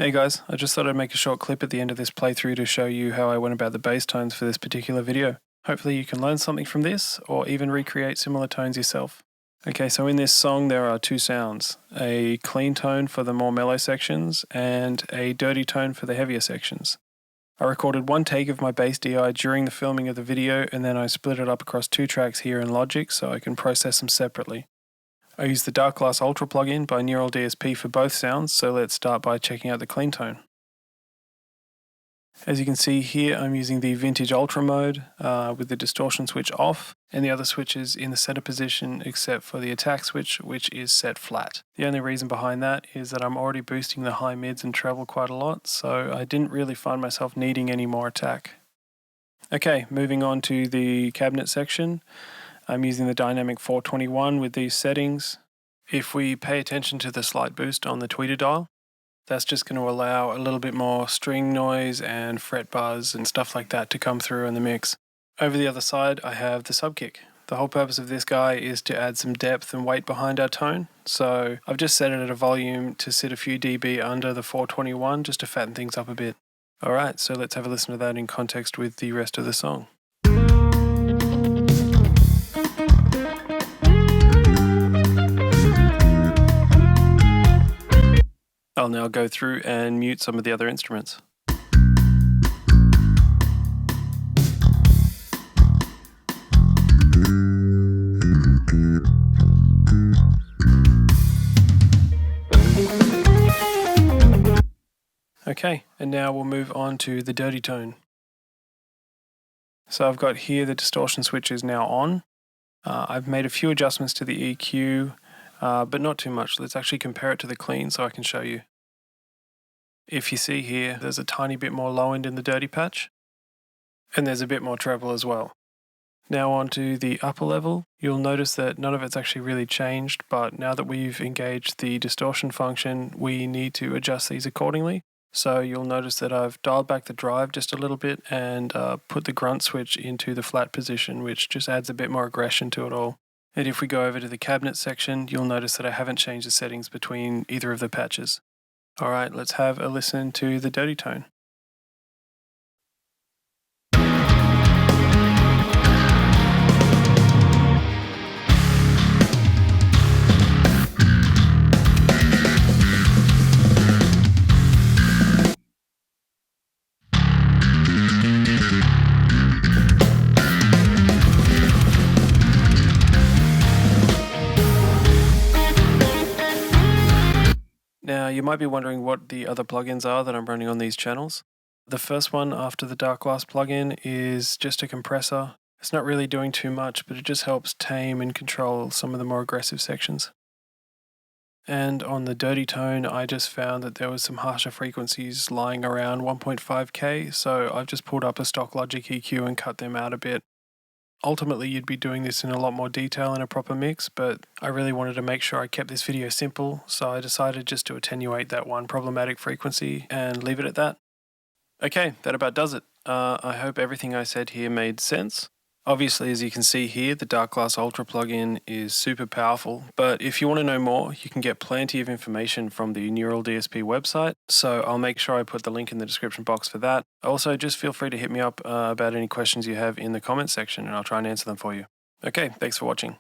Hey guys, I just thought I'd make a short clip at the end of this playthrough to show you how I went about the bass tones for this particular video. Hopefully you can learn something from this, or even recreate similar tones yourself. Okay, so in this song there are two sounds, a clean tone for the more mellow sections, and a dirty tone for the heavier sections. I recorded one take of my bass DI during the filming of the video, and then I split it up across two tracks here in Logic so I can process them separately. I use the Darkglass Ultra plugin by Neural DSP for both sounds, so let's start by checking out the clean tone. As you can see here, I'm using the Vintage Ultra mode with the distortion switch off, and the other switches in the center position except for the attack switch, which is set flat. The only reason behind that is that I'm already boosting the high mids and treble quite a lot, so I didn't really find myself needing any more attack. Okay, moving on to the cabinet section. I'm using the Dynamic 421 with these settings. If we pay attention to the slight boost on the tweeter dial, that's just going to allow a little bit more string noise and fret buzz and stuff like that to come through in the mix. Over the other side, I have the subkick. The whole purpose of this guy is to add some depth and weight behind our tone. So I've just set it at a volume to sit a few dB under the 421 just to fatten things up a bit. Alright, so let's have a listen to that in context with the rest of the song. I'll now go through and mute some of the other instruments. Okay, and now we'll move on to the dirty tone. So I've got here the distortion switch is now on. I've made a few adjustments to the EQ, but not too much. Let's actually compare it to the clean so I can show you. If you see here, there's a tiny bit more low end in the dirty patch, and there's a bit more treble as well. Now on to the upper level, you'll notice that none of it's actually really changed, but now that we've engaged the distortion function, we need to adjust these accordingly. So you'll notice that I've dialed back the drive just a little bit and put the grunt switch into the flat position, which just adds a bit more aggression to it all. And if we go over to the cabinet section, you'll notice that I haven't changed the settings between either of the patches. Alright, let's have a listen to the dirty tone. Now, you might be wondering what the other plugins are that I'm running on these channels. The first one after the Darkglass plugin is just a compressor. It's not really doing too much, but it just helps tame and control some of the more aggressive sections. And on the dirty tone, I just found that there was some harsher frequencies lying around 1.5K, so I've just pulled up a stock Logic EQ and cut them out a bit. Ultimately, you'd be doing this in a lot more detail in a proper mix, but I really wanted to make sure I kept this video simple, so I decided just to attenuate that one problematic frequency and leave it at that. Okay, that about does it. I hope everything I said here made sense. Obviously, as you can see here, the Darkglass Ultra plugin is super powerful, but if you want to know more, you can get plenty of information from the Neural DSP website, so I'll make sure I put the link in the description box for that. Also, just feel free to hit me up about any questions you have in the comments section, and I'll try and answer them for you. Okay, thanks for watching.